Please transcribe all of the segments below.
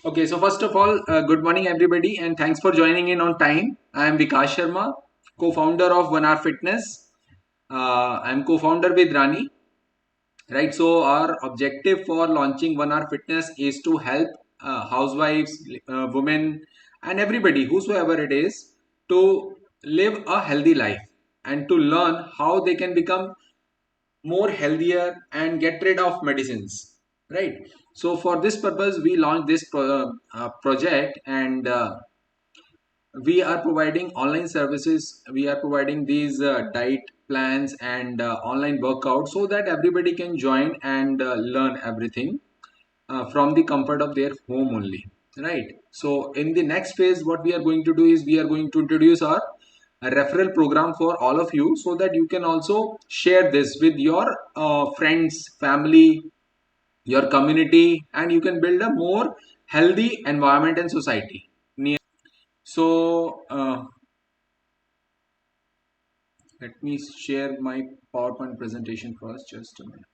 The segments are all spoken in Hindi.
Okay, so first of all, good morning everybody, and thanks for joining in on time. I am Vikas Sharma, co-founder of 1 Hour Fitness. I'm co-founder with Rani, right? So our objective for launching 1 Hour Fitness is to help housewives, women, and everybody, whosoever it is, to live a healthy life and to learn how they can become more healthier and get rid of medicines, right? So for this purpose we launched this project, and we are providing online services. We are providing these diet plans and online workouts so that everybody can join and learn everything from the comfort of their home only, right? So in the next phase what we are going to do is we are going to introduce our a referral program for all of you so that you can also share this with your friends, family, your community, and you can build a more healthy environment and society. So let me share my PowerPoint presentation first, just a minute.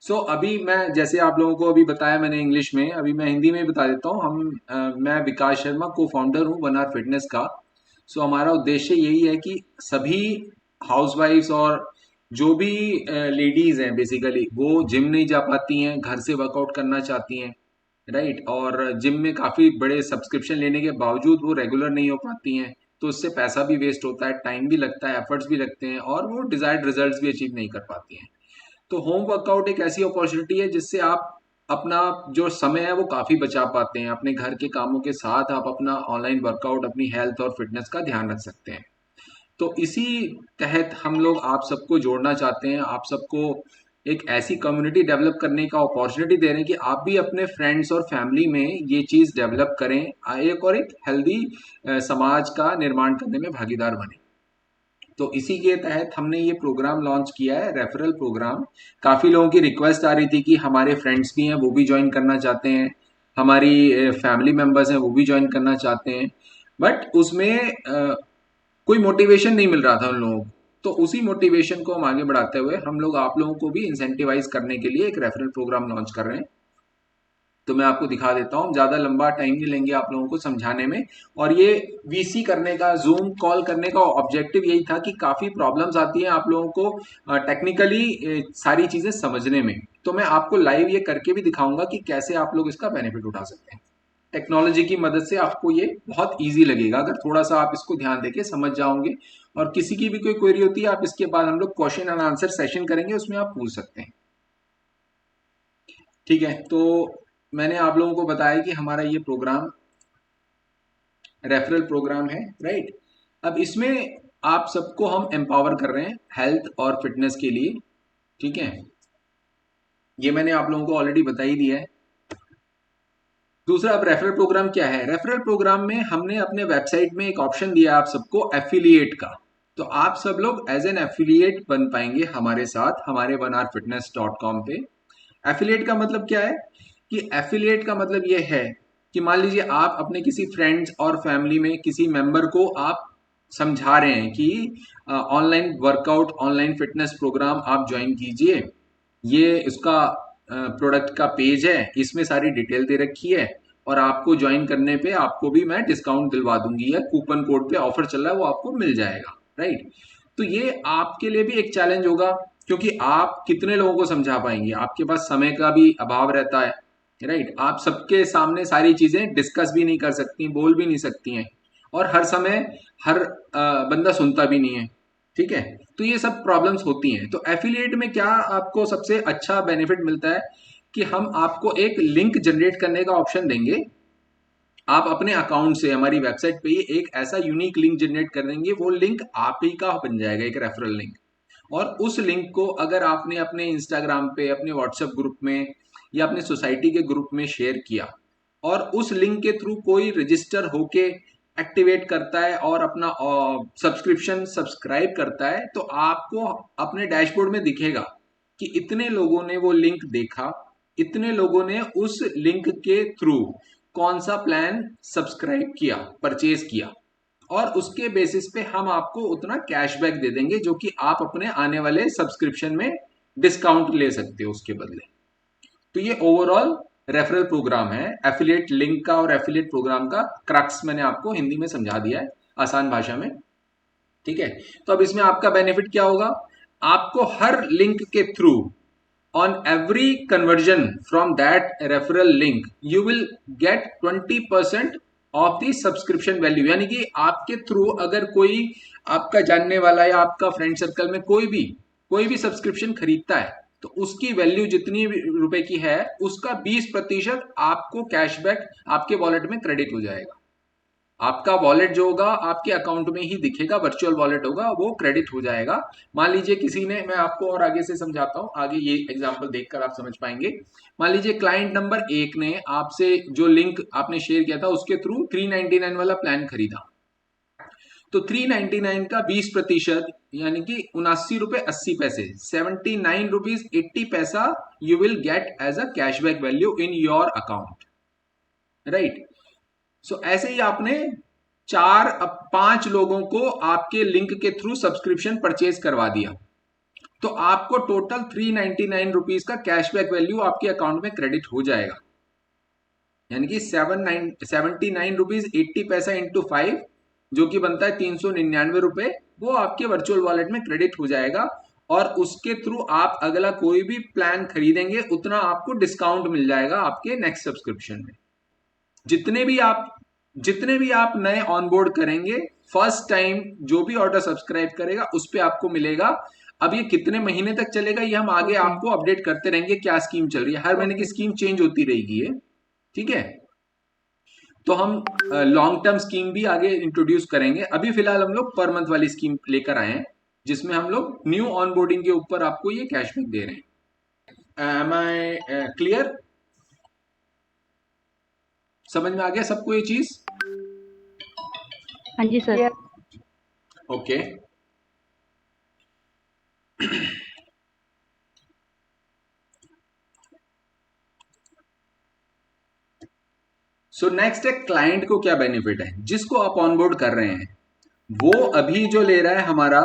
सो अभी मैं जैसे आप लोगों को अभी बताया मैंने इंग्लिश में, अभी मैं हिंदी में बता देता हूँ। मैं विकास शर्मा को फाउंडर हूँ 1 Hour फिटनेस का। सो हमारा उद्देश्य यही है कि सभी हाउसवाइफ्स और जो भी लेडीज़ हैं बेसिकली वो जिम नहीं जा पाती हैं, घर से वर्कआउट करना चाहती हैं, राइट? और जिम में काफ़ी बड़े सब्सक्रिप्शन लेने के बावजूद वो रेगुलर नहीं हो पाती हैं, तो उससे पैसा भी वेस्ट होता है, टाइम भी लगता है, एफर्ट्स भी लगते हैं और वो डिज़ायर्ड रिजल्ट्स भी अचीव नहीं कर पाती हैं। तो होम वर्कआउट एक ऐसी अपॉर्चुनिटी है जिससे आप अपना जो समय है वो काफ़ी बचा पाते हैं। अपने घर के कामों के साथ आप अपना ऑनलाइन वर्कआउट, अपनी हेल्थ और फिटनेस का ध्यान रख सकते हैं। तो इसी तहत हम लोग आप सबको जोड़ना चाहते हैं, आप सबको एक ऐसी कम्युनिटी डेवलप करने का अपॉर्चुनिटी दे रहे हैं कि आप भी अपने फ्रेंड्स और फैमिली में ये चीज़ डेवलप करें, एक हेल्दी समाज का निर्माण करने में भागीदार बने। तो इसी के तहत हमने ये प्रोग्राम लॉन्च किया है, रेफरल प्रोग्राम। काफ़ी लोगों की रिक्वेस्ट आ रही थी कि हमारे फ्रेंड्स भी हैं, वो भी ज्वाइन करना चाहते हैं, हमारी फैमिली मेम्बर्स हैं वो भी ज्वाइन करना चाहते हैं, बट उसमें कोई मोटिवेशन नहीं मिल रहा था उन लोगों को। तो उसी मोटिवेशन को हम आगे बढ़ाते हुए हम लोग आप लोगों को भी इंसेंटिवाइज करने के लिए एक रेफरल प्रोग्राम लॉन्च कर रहे हैं। तो मैं आपको दिखा देता हूँ, ज़्यादा लंबा टाइम नहीं लेंगे आप लोगों को समझाने में। और ये वीसी करने का, जूम कॉल करने का ऑब्जेक्टिव यही था कि काफ़ी प्रॉब्लम्स आती हैं आप लोगों को टेक्निकली सारी चीज़ें समझने में। तो मैं आपको लाइव ये करके भी दिखाऊंगा कि कैसे आप लोग इसका बेनिफिट उठा सकते हैं। टेक्नोलॉजी की मदद से आपको ये बहुत ईजी लगेगा अगर थोड़ा सा आप इसको ध्यान देके समझ जाओगे। और किसी की भी कोई क्वेरी होती है, आप इसके बाद हम लोग क्वेश्चन एंड आंसर सेशन करेंगे, उसमें आप पूछ सकते हैं। ठीक है, तो मैंने आप लोगों को बताया कि हमारा ये प्रोग्राम रेफरल प्रोग्राम है, राइट? अब इसमें आप सबको हम एम्पावर कर रहे हैं हेल्थ और फिटनेस के लिए, ठीक है? ये मैंने आप लोगों को ऑलरेडी बता ही दिया है। दूसरा, अब रेफरल प्रोग्राम क्या है? रेफरल प्रोग्राम में हमने अपने वेबसाइट में एक ऑप्शन दिया है आप सबको एफिलिएट का। तो आप सब लोग एज एन एफिलिएट बन पाएंगे हमारे साथ, हमारे 1hourfitness.com पे। एफिलिएट का मतलब क्या है? कि एफिलिएट का मतलब ये है कि मान लीजिए आप अपने किसी फ्रेंड्स और फैमिली में किसी मेंबर को आप समझा रहे हैं कि online workout, online fitness program आप ज्वाइन कीजिए, ये इसका प्रोडक्ट का पेज है, इसमें सारी डिटेल दे रखी है, और आपको ज्वाइन करने पे आपको भी मैं डिस्काउंट दिलवा दूंगी, या कूपन कोड पे ऑफर चल रहा है वो आपको मिल जाएगा, राइट? तो ये आपके लिए भी एक चैलेंज होगा, क्योंकि आप कितने लोगों को समझा पाएंगे, आपके पास समय का भी अभाव रहता है, राइट? आप सबके सामने सारी चीजें डिस्कस भी नहीं कर सकती, बोल भी नहीं सकती हैं, और हर समय हर बंदा सुनता भी नहीं है, ठीक है? तो ये सब प्रॉब्लम्स होती हैं। तो एफिलिएट में क्या आपको सबसे अच्छा बेनिफिट मिलता है कि हम आपको एक लिंक जनरेट करने का ऑप्शन देंगे। आप अपने अकाउंट से हमारी वेबसाइट पे ही एक ऐसा यूनिक लिंक जनरेट कर देंगे, वो लिंक आप ही का बन जाएगा, एक रेफरल लिंक। और उस लिंक को अगर आपने अपने इंस्टाग्राम पे, अपने व्हाट्सएप ग्रुप में या अपने सोसाइटी के ग्रुप में शेयर किया, और उस लिंक के थ्रू कोई रजिस्टर होके एक्टिवेट करता है और अपना सब्सक्रिप्शन सब्सक्राइब करता है, तो आपको अपने डैशबोर्ड में दिखेगा कि इतने लोगों ने वो लिंक देखा, इतने लोगों ने उस लिंक के थ्रू कौन सा प्लान सब्सक्राइब किया, परचेज किया, और उसके बेसिस पे हम आपको उतना कैशबैक दे देंगे जो कि आप अपने आने वाले सब्सक्रिप्शन में डिस्काउंट ले सकते हो उसके बदले। तो ये ओवरऑल रेफरल प्रोग्राम है, एफिलिएट लिंक का और एफिलिएट प्रोग्राम का क्रक्स मैंने आपको हिंदी में समझा दिया है आसान भाषा में। ठीक है, तो अब इसमें आपका बेनिफिट क्या होगा, आपको हर लिंक के through on every conversion from that referral link you will get 20% of the subscription value। यानी कि आपके थ्रू अगर कोई आपका जानने वाला या आपका फ्रेंड सर्कल में कोई भी सब्सक्रिप्शन खरीदता है तो उसकी वैल्यू जितनी रुपए की है उसका 20% आपको कैशबैक आपके वॉलेट में क्रेडिट हो जाएगा। आपका वॉलेट जो होगा आपके अकाउंट में ही दिखेगा, वर्चुअल वॉलेट होगा, वो क्रेडिट हो जाएगा। मान लीजिए किसी ने, मैं आपको और आगे से समझाता हूं, आगे ये एग्जांपल देखकर आप समझ पाएंगे। मान लीजिए क्लाइंट नंबर 1 ने आपसे जो लिंक आपने शेयर किया था उसके थ्रू 399 वाला प्लान खरीदा, तो 399 का 20% यानी कि 79 रुपए 80 पैसे, 79 रुपीज 80 पैसा you will get as a cashback value in your account, right. So ऐसे ही आपने 5 लोगों को आपके लिंक के थ्रू सब्सक्रिप्शन परचेज करवा दिया, तो आपको टोटल 399 रुपीज का कैशबैक वैल्यू आपके अकाउंट में क्रेडिट हो जाएगा। यानी कि 79 रुपीज 80 पैसा इंटू 5 जो कि बनता है 399 रुपए, वो आपके वर्चुअल वॉलेट में क्रेडिट हो जाएगा। और उसके थ्रू आप अगला कोई भी प्लान खरीदेंगे उतना आपको डिस्काउंट मिल जाएगा आपके नेक्स्ट सब्सक्रिप्शन में। जितने भी आप नए ऑनबोर्ड करेंगे, फर्स्ट टाइम जो भी ऑर्डर सब्सक्राइब करेगा उस पे आपको मिलेगा। अब ये कितने महीने तक चलेगा ये हम आगे आपको अपडेट करते रहेंगे, क्या स्कीम चल रही है, हर महीने की स्कीम चेंज होती रहेगी ये, ठीक है। तो हम लॉन्ग टर्म स्कीम भी आगे इंट्रोड्यूस करेंगे। अभी फिलहाल हम लोग पर मंथ वाली स्कीम लेकर आए हैं जिसमें हम लोग न्यू ऑनबोर्डिंग के ऊपर आपको ये कैशबैक दे रहे हैं। Am I clear? समझ में आ गया सबको ये चीज? हाँ जी सर। ओके, सो नेक्स्ट है क्लाइंट को क्या बेनिफिट है। जिसको आप ऑनबोर्ड कर रहे हैं वो अभी जो ले रहा है हमारा,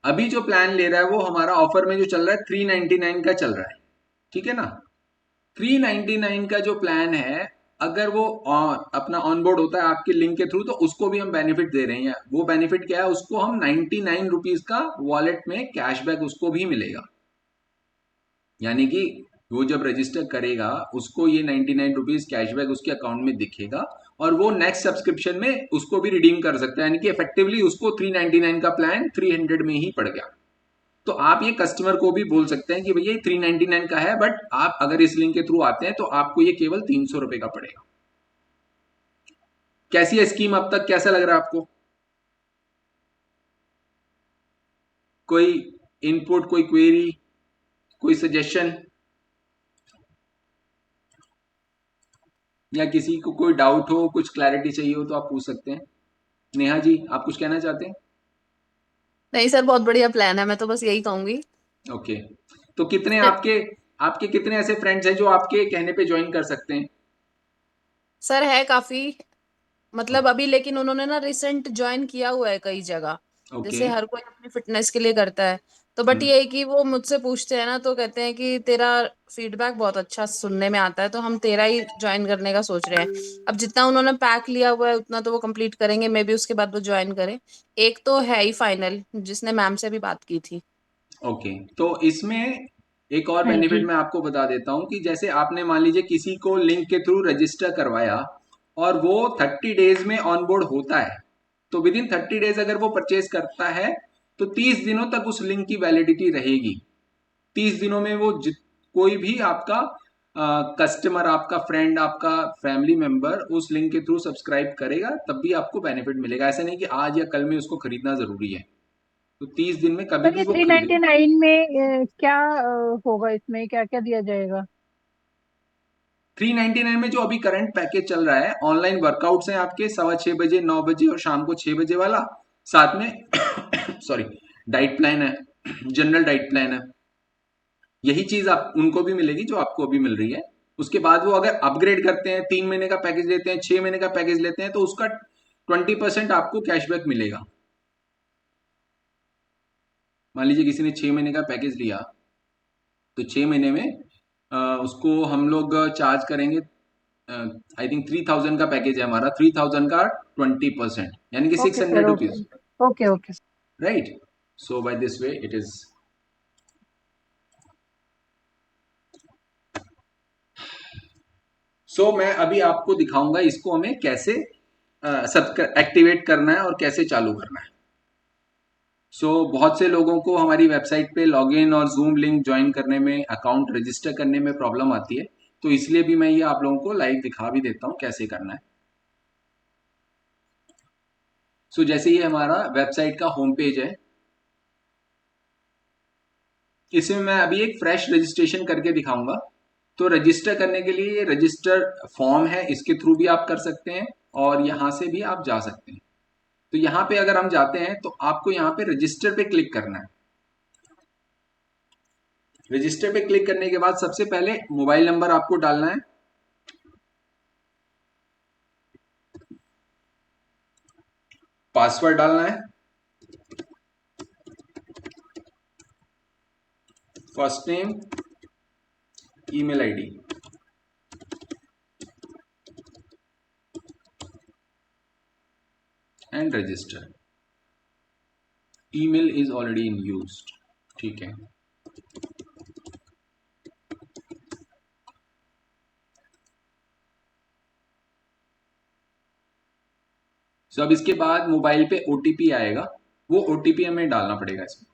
अभी जो प्लान ले रहा है वो हमारा ऑफर में जो चल रहा है 399 का चल रहा है, ठीक है ना। 399 का जो प्लान है अगर वो अपना ऑनबोर्ड होता है आपके लिंक के थ्रू तो उसको भी हम बेनिफिट दे रहे हैं। वो बेनिफिट क्या है, उसको हम 99 रुपीज का वॉलेट में कैशबैक उसको भी मिलेगा। यानी कि वो जब रजिस्टर करेगा उसको ये 99 रुपीज कैशबैक उसके अकाउंट में दिखेगा और वो नेक्स्ट सब्सक्रिप्शन में उसको भी रिडीम कर सकता है। यानी कि इफेक्टिवली उसको 399 का प्लान 300 में ही पड़ गया। तो आप ये कस्टमर को भी बोल सकते हैं कि भैया ये 399 का है, बट आप अगर इस लिंक के थ्रू आते हैं तो आपको ये केवल 300 रुपए का पड़ेगा। कैसी है स्कीम अब तक, कैसा लग रहा है आपको? कोई इनपुट, कोई क्वेरी, कोई सजेशन, या किसी को कोई डाउट हो, कुछ क्लैरिटी चाहिए हो तो आप पूछ सकते हैं। नेहा जी आप कुछ कहना चाहते हैं? नहीं सर, बहुत बढ़िया प्लान है, मैं तो बस यही कहूंगी। ओके, तो कितने सर आपके आपके कितने ऐसे फ्रेंड्स हैं जो आपके कहने पे ज्वाइन कर सकते हैं? सर है काफी, मतलब अभी लेकिन उन्होंने ना रिसेंट ज्वाइन किया हुआ है कई जगह। ओके। जैसे हर कोई अपनी फिटनेस के लिए करता है, तो बट ये है कि वो मुझसे पूछते हैं ना, तो कहते हैं कि तेरा फीडबैक बहुत अच्छा सुनने में आता है, तो हम तेरा ही ज्वाइन करने का सोच रहे हैं। अब जितना उन्होंने पैक लिया हुआ है उतना तो वो कंप्लीट करेंगे, मे बी उसके बाद वो ज्वाइन करें। एक तो है ही फाइनल, जिसने मैम से भी बात की थी। ओके, तो इसमें एक और हाँ बेनिफिट जी। मैं आपको बता देता हूं कि जैसे आपने मान लीजिए किसी को लिंक के थ्रू रजिस्टर करवाया और वो 30 डेज में ऑनबोर्ड होता है, तो विद इन 30 डेज अगर वो परचेज करता है तो 30 दिनों तक उस लिंक की वैलिडिटी रहेगी। 30 दिनों में वो कोई भी आपका कस्टमर, आपका फ्रेंड, आपका फैमिली मेंबर उस लिंक के थ्रू सब्सक्राइब करेगा तब भी आपको बेनिफिट मिलेगा। ऐसा नहीं कि आज या कल में उसको खरीदना जरूरी है, तो 30 दिन में कभी सर भी ये वो थ्री खरीदे। नाइन्टी नाइन में क्या होगा, इसमें क्या क्या दिया जाएगा? 399 में जो अभी करंट पैकेज चल रहा है, ऑनलाइन वर्कआउट्स हैं आपके 6:15 बजे, 9 बजे और शाम को 6 बजे वाला, साथ में सॉरी डाइट प्लान है, जनरल डाइट प्लान है। यही चीज आप उनको भी मिलेगी जो आपको अभी मिल रही है। उसके बाद वो अगर अपग्रेड करते हैं, 3 महीने का पैकेज लेते हैं, 6 महीने का पैकेज लेते हैं, तो उसका 20% आपको कैशबैक मिलेगा। मान लीजिए किसी ने 6 महीने का पैकेज लिया तो 6 महीने में उसको हम लोग चार्ज करेंगे, आई थिंक 3000 का पैकेज है हमारा, 3000 का 20%, यानी कि okay sir, okay ₹600, okay okay. Right? So by this way it is. So मैं अभी आपको दिखाऊंगा इसको हमें कैसे एक्टिवेट करना है और कैसे चालू करना है। सो बहुत से लोगों को हमारी वेबसाइट पे लॉगिन और जूम लिंक ज्वाइन करने में, अकाउंट रजिस्टर करने में प्रॉब्लम आती है, तो इसलिए भी मैं ये आप लोगों को लाइव दिखा भी देता हूँ कैसे करना है। सो जैसे ये हमारा वेबसाइट का होम पेज है, इसमें मैं अभी एक फ्रेश रजिस्ट्रेशन करके दिखाऊंगा। तो रजिस्टर करने के लिए रजिस्टर फॉर्म है, इसके थ्रू भी आप कर सकते हैं और यहां से भी आप जा सकते हैं। तो यहाँ पे अगर हम जाते हैं तो आपको यहाँ पे रजिस्टर पे क्लिक करना है। रजिस्टर पे क्लिक करने के बाद सबसे पहले मोबाइल नंबर आपको डालना है, पासवर्ड डालना है, first name, email ID, and register. Email is already in use, ठीक है। सो अब इसके बाद मोबाइल पे ओटीपी आएगा, वो ओटीपी हमें डालना पड़ेगा इसमें।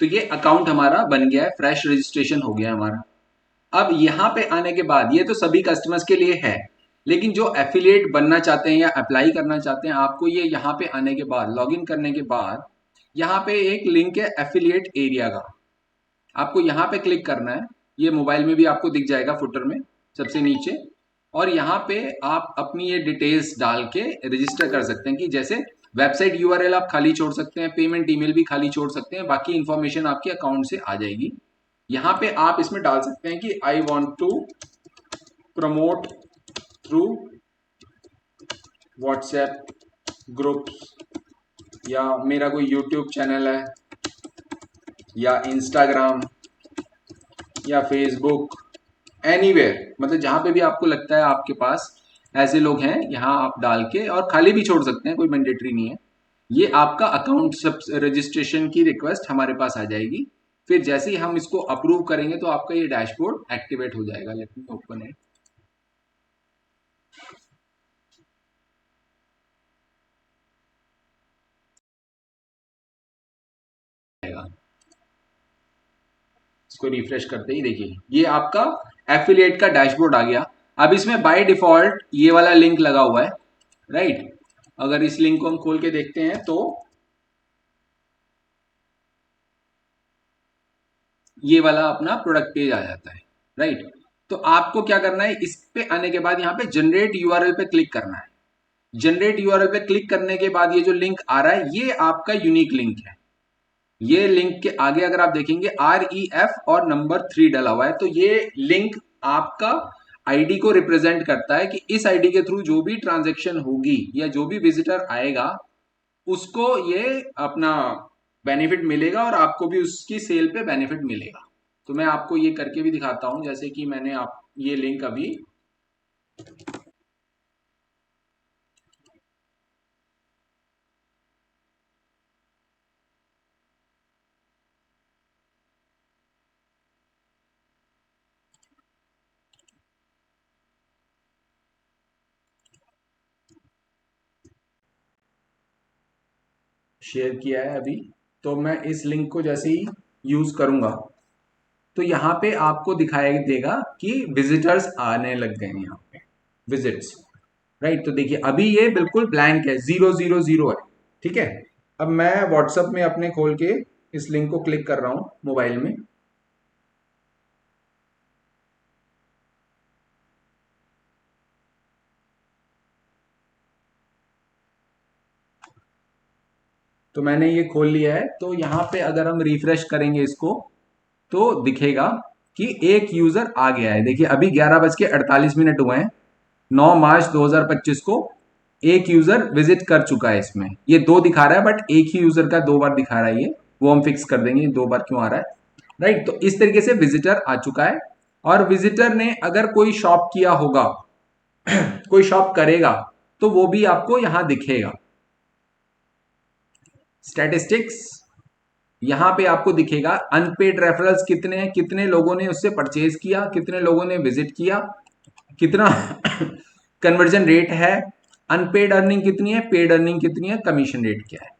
तो ये अकाउंट हमारा बन गया है, फ्रेश रजिस्ट्रेशन हो गया हमारा। अब यहाँ पे आने के बाद ये तो सभी कस्टमर्स के लिए है, लेकिन जो एफिलिएट बनना चाहते हैं या अप्लाई करना चाहते हैं, आपको ये यहाँ पे आने के बाद, लॉगिन करने के बाद, यहाँ पे एक लिंक है एफिलिएट एरिया का, आपको यहाँ पे क्लिक करना है। ये मोबाइल में भी आपको दिख जाएगा फुटर में सबसे नीचे, और यहाँ पे आप अपनी ये डिटेल्स डाल के रजिस्टर कर सकते हैं, कि जैसे वेबसाइट यूआरएल आप खाली छोड़ सकते हैं, पेमेंट ईमेल भी खाली छोड़ सकते हैं, बाकी इंफॉर्मेशन आपके अकाउंट से आ जाएगी। यहाँ पे आप इसमें डाल सकते हैं कि I want to promote through WhatsApp groups, या मेरा कोई यूट्यूब चैनल है, या इंस्टाग्राम, या फेसबुक, एनीवेयर, मतलब जहां पे भी आपको लगता है आपके पास ऐसे लोग हैं, यहाँ आप डाल के, और खाली भी छोड़ सकते हैं, कोई मैंडेटरी नहीं है। ये आपका अकाउंट सब रजिस्ट्रेशन की रिक्वेस्ट हमारे पास आ जाएगी। फिर जैसे ही हम इसको अप्रूव करेंगे तो आपका ये डैशबोर्ड एक्टिवेट हो जाएगा। Let me open it. इसको रिफ्रेश करते ही देखिए ये आपका एफिलिएट का डैशबोर्ड आ गया। अब इसमें बाय डिफॉल्ट ये वाला लिंक लगा हुआ है, राइट? अगर इस लिंक को हम खोल के देखते हैं तो ये वाला अपना प्रोडक्ट पेज आ जाता है, राइट? तो आपको क्या करना है, इस पे आने के बाद यहाँ पे जनरेट यूआरएल पे क्लिक करना है। जनरेट यूआरएल पे क्लिक करने के बाद ये जो लिंक आ रहा है, ये आपका यूनिक लिंक है। ये लिंक के आगे अगर आप देखेंगे REF और नंबर 3 डला हुआ है, तो ये लिंक आपका आईडी को रिप्रेजेंट करता है, कि इस आईडी के थ्रू जो भी ट्रांजेक्शन होगी या जो भी विजिटर आएगा उसको ये अपना बेनिफिट मिलेगा, और आपको भी उसकी सेल पे बेनिफिट मिलेगा। तो मैं आपको ये करके भी दिखाता हूं, जैसे कि मैंने आप ये लिंक अभी शेयर किया है अभी। तो मैं इस लिंक को जैसे ही यूज करूंगा तो यहाँ पे आपको दिखाई देगा कि विजिटर्स आने लग गए हैं, यहाँ पे विजिट्स, राइट? तो देखिए अभी ये बिल्कुल ब्लैंक है, 000 है, ठीक है। अब मैं व्हाट्सएप में अपने खोल के इस लिंक को क्लिक कर रहा हूं मोबाइल में। तो मैंने ये खोल लिया है। तो यहाँ पे अगर हम रिफ्रेश करेंगे इसको तो दिखेगा कि एक यूजर आ गया है। देखिए अभी 11:48 हुए हैं, 9 मार्च 2025 को एक यूजर विजिट कर चुका है। इसमें ये 2 दिखा रहा है, बट एक ही यूजर का 2 बार दिखा रहा है। ये वो हम फिक्स कर देंगे 2 बार क्यों आ रहा है, राइट। तो इस तरीके से विजिटर आ चुका है। और विजिटर ने अगर कोई शॉप किया होगा कोई शॉप करेगा तो वो भी आपको यहां दिखेगा। स्टैटिस्टिक्स यहां पे आपको दिखेगा, अनपेड रेफरल्स कितने हैं, कितने लोगों ने उससे परचेज किया, कितने लोगों ने विजिट किया, कितना कन्वर्जन रेट है, अनपेड अर्निंग कितनी है, पेड अर्निंग कितनी है, कमीशन रेट क्या है।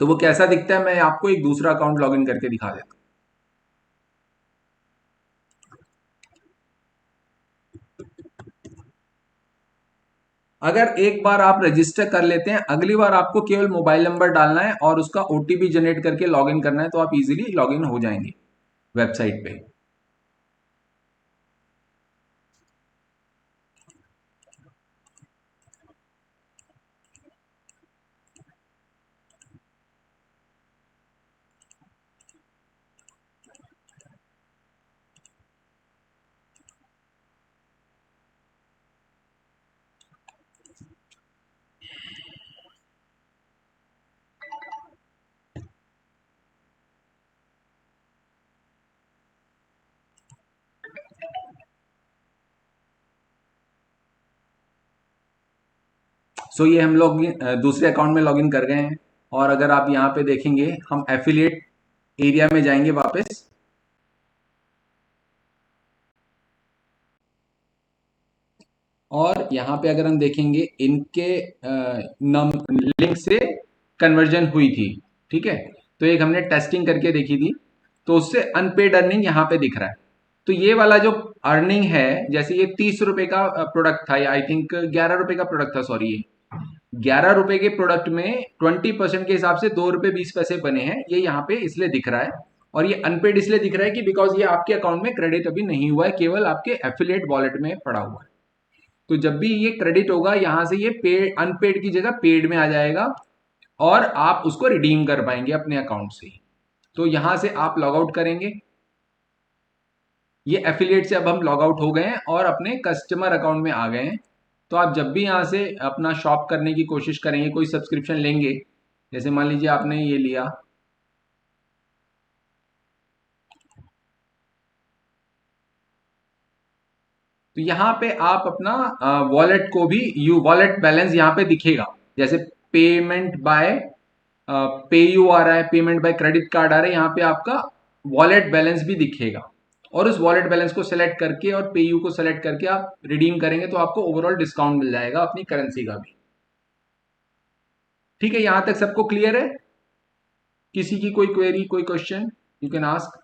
तो वो कैसा दिखता है मैं आपको एक दूसरा अकाउंट लॉगिन करके दिखा देता हूं। अगर एक बार आप रजिस्टर कर लेते हैं, अगली बार आपको केवल मोबाइल नंबर डालना है और उसका ओटीपी जनरेट करके लॉगिन करना है, तो आप इजीली लॉगिन हो जाएंगे वेबसाइट पे। सो ये हम लोग दूसरे अकाउंट में लॉगिन कर गए हैं। और अगर आप यहाँ पे देखेंगे, हम एफिलिएट एरिया में जाएंगे वापस, और यहाँ पे अगर हम देखेंगे इनके लिंक से कन्वर्जन हुई थी, ठीक है। तो एक हमने टेस्टिंग करके देखी थी, तो उससे अनपेड अर्निंग यहाँ पे दिख रहा है। तो ये वाला जो अर्निंग है, जैसे ये 30 रुपए का प्रोडक्ट था, या आई थिंक 11 रुपए का प्रोडक्ट था, सॉरी, ये 11 रुपए के प्रोडक्ट में 20% के हिसाब से 2 रुपए 20 पैसे बने हैं, ये यहाँ पे इसलिए दिख रहा है। और ये अनपेड इसलिए दिख रहा है कि बिकॉज ये आपके अकाउंट में क्रेडिट अभी नहीं हुआ है, केवल आपके एफिलिएट वॉलेट में पड़ा हुआ है। तो जब भी ये क्रेडिट होगा, यहां से ये पेड अनपेड की जगह पेड में आ जाएगा और आप उसको रिडीम कर पाएंगे अपने अकाउंट से ही। तो यहां से आप लॉग आउट करेंगे। ये एफिलिएट से अब हम लॉग आउट हो गए हैं और अपने कस्टमर अकाउंट में आ गए हैं। तो आप जब भी यहां से अपना शॉप करने की कोशिश करेंगे, कोई सब्सक्रिप्शन लेंगे, जैसे मान लीजिए आपने ये लिया, तो यहाँ पे आप अपना वॉलेट को भी, यू वॉलेट बैलेंस यहाँ पे दिखेगा। जैसे पेमेंट बाय पे यू आ रहा है, पेमेंट बाय क्रेडिट कार्ड आ रहा है, यहाँ पे आपका वॉलेट बैलेंस भी दिखेगा। और उस वॉलेट बैलेंस को सेलेक्ट करके और पे यू को सेलेक्ट करके आप रिडीम करेंगे तो आपको ओवरऑल डिस्काउंट मिल जाएगा अपनी करेंसी का भी। ठीक है, यहां तक सबको क्लियर है? किसी की कोई क्वेरी, कोई क्वेश्चन, यू कैन आस्क।